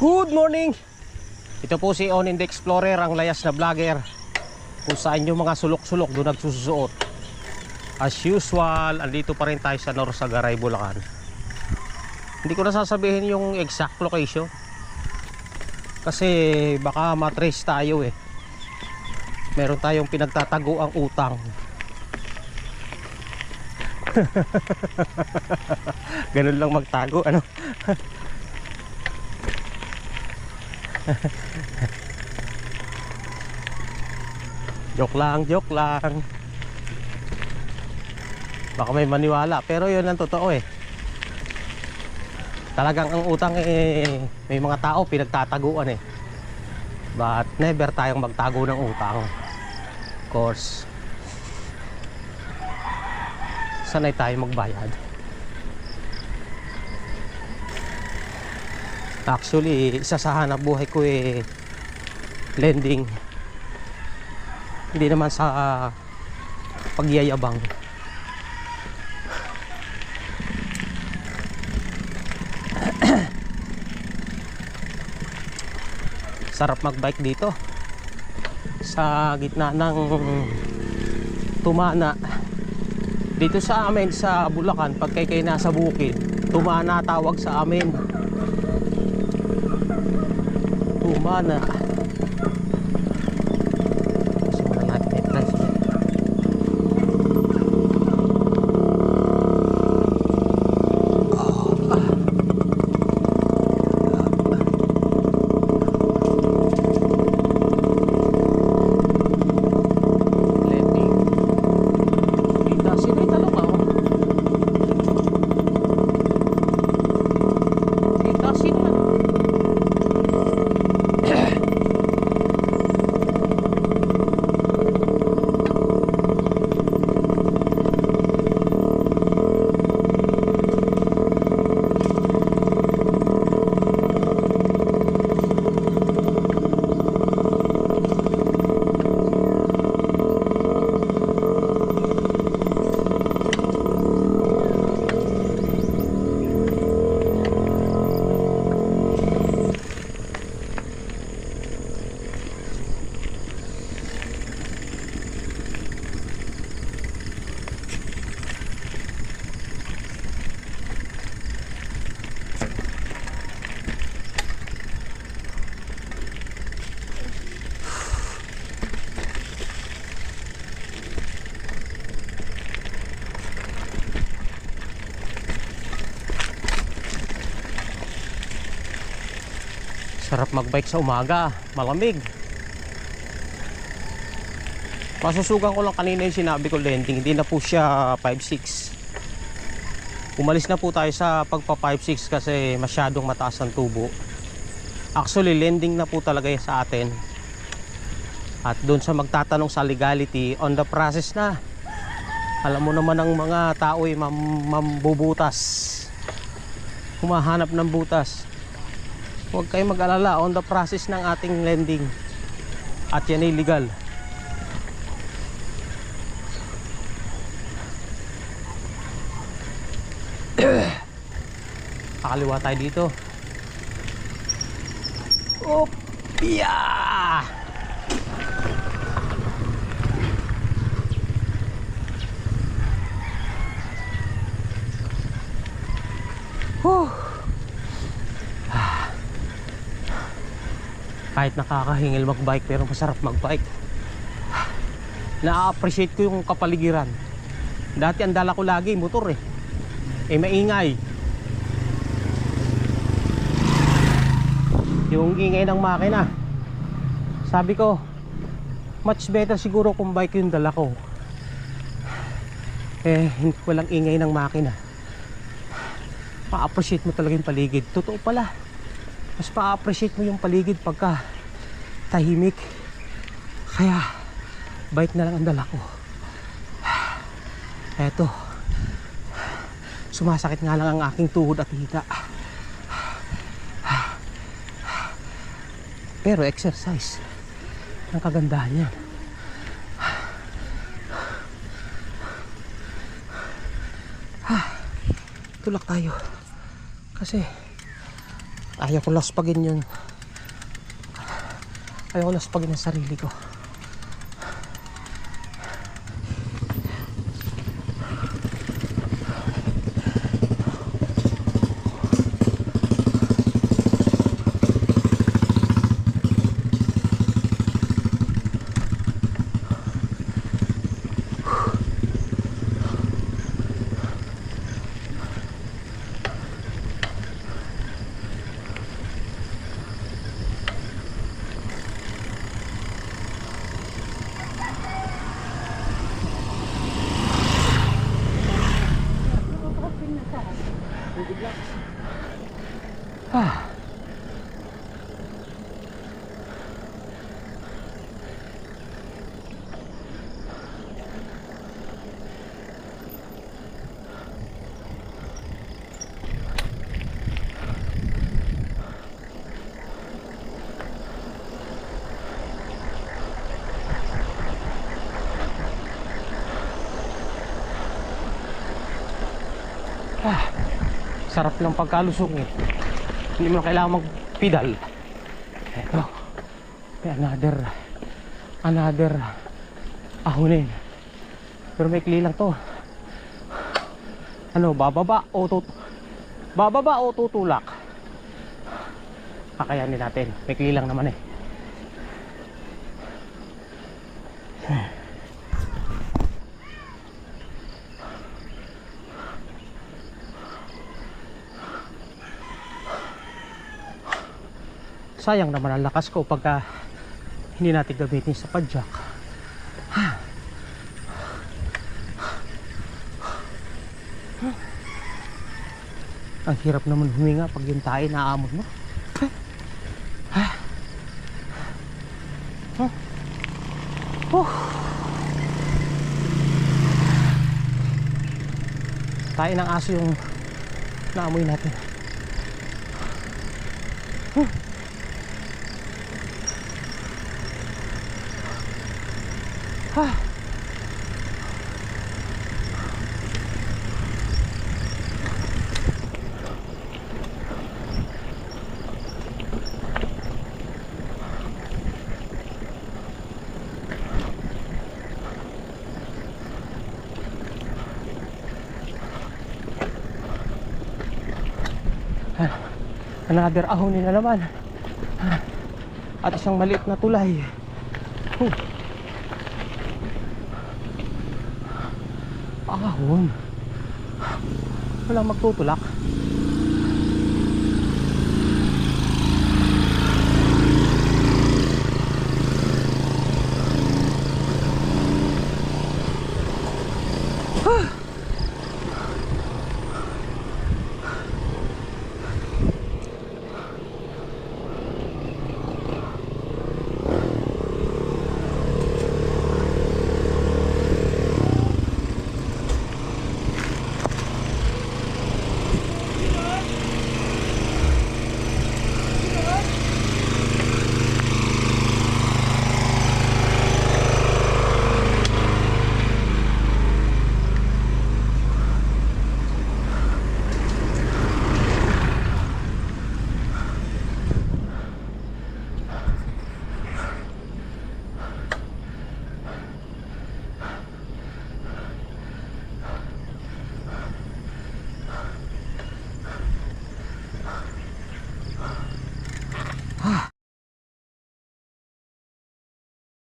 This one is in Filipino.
Good morning! Ito po si Onin the Explorer, ang layas na vlogger kung saan yung mga sulok-sulok doon nagsusuot. As usual, andito pa rin tayo sa Norsagaray, Bulacan. Hindi ko na sasabihin yung exact location kasi baka matrace tayo eh. Meron tayong pinagtatago ang utang. Ganun lang magtago, ano? Joke lang, joke lang. Baka may maniwala, pero yun ang totoo eh. Talagang ang utang eh, may mga tao pinagtataguan eh. But never tayong magtago ng utang. Of course, sanay tayo magbayad. Actually, isa sa hanap buhay ko eh, lending. Hindi naman sa pagyayabang. Sarap magbike dito sa gitna ng Tumana. Dito sa amin sa Bulacan, pag kayo nasa bukid, Tumana tawag sa amin. Tumana. Sarap magbike sa umaga, malamig. Masusugan ko lang kanina yung sinabi ko lending, hindi na po siya 5.6. Umalis na po tayo sa pagpa 5.6 kasi masyadong mataas ang tubo. Actually lending na po talaga yan sa atin. At doon sa magtatanong sa legality, on the process na. Alam mo naman ang mga tao ay mambubutas, humahanap ng butas. Huwag kayong mag-alala, on the process ng ating lending. At yan ay legal. Pakaliwa tayo dito. Oh, yeah! Whew. Kahit nakakahingil magbike pero masarap magbike. Na-appreciate ko yung kapaligiran. Dati ang dala ko lagi motor eh. Eh maingay. Yung ingay ng makina. Sabi ko, much better siguro kung bike yung dala ko. Eh walang ingay ng makina. Ma-appreciate mo talaga yung paligid. Totoo pala. Mas pa-appreciate mo yung paligid pagka tahimik. Kaya bike na lang ang dala ko. Eto, sumasakit nga lang ang aking tuhod at hita. Pero exercise ang kagandahan niya. Tulak tayo kasi Ayaw ko laspagin yun. Ayaw ko laspagin ang sarili ko. Ah. Sarap lang pagkalusok eh. Hindi mo na kailangan magpedal. Eto, may another ahonin. Pero may kli lang to. Ano, bababa o tutulak? Kakayanin natin. May kli lang naman eh. Sayang naman ang lakas ko pagka hindi natin gamitin sa padjak. Ang hirap naman huminga pag yung tayo naaamon mo. Tayo ng aso yung naamoy natin. Another ahon nila naman. At isang maliit na tulay. Ahon. Walang magtutulak.